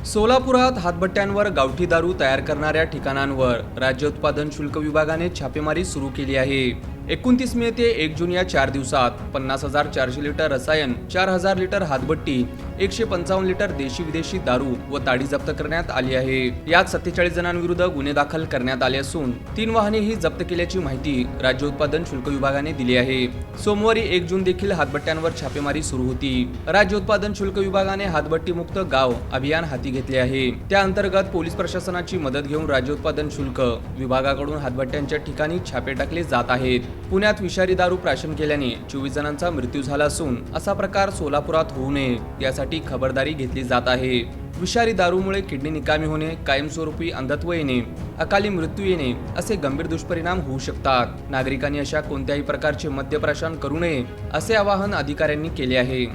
सोलापुरात हातभट्ट्यांवर गावठी दारू तयार करणाऱ्या ठिकाणांवर राज्य उत्पादन शुल्क विभागाने छापेमारी सुरू केली आहे। 29 मे ते 1 जून या 4 दिवसात 50,400 लिटर रसायन, 4,000 लिटर हातभट्टी, 155 लिटर देशी विदेशी दारू व ताडी जप्त करण्यात आली आहे। यात 47 जणांविरुद्ध गुन्हे दाखल करण्यात आले असून 3 वाहनेही जप्त केल्याची माहिती राज्य उत्पादन शुल्क विभागाने दिली आहे। सोमवारी 1 जून देखील हातभट्ट्यांवर छापेमारी सुरू होती। राज्य उत्पादन शुल्क विभागाने हातभट्टी मुक्त गाव अभियान हाती घेतले आहे। त्या अंतर्गत पोलीस प्रशासनाची मदत घेऊन राज्य उत्पादन शुल्क विभागाकडून हातभट्ट्यांच्या ठिकाणी छापे टाकले जात आहेत। पुण्यात विषारी दारू प्राशन केल्याने 24 जणांचा मृत्यू झाला असून असा प्रकार सोलापुरात होऊ नये यासाठी खबरदारी घेतली जात आहे। विषारी दारूमुळे किडनी निकामी होणे, कायमस्वरूपी अंधत्व येणे, अकाली मृत्यू येणे असे गंभीर दुष्परिणाम होऊ शकतात। नागरिकांनी अशा कोणत्याही प्रकारचे मद्यप्राशन करू नये असे आवाहन अधिकाऱ्यांनी केले आहे।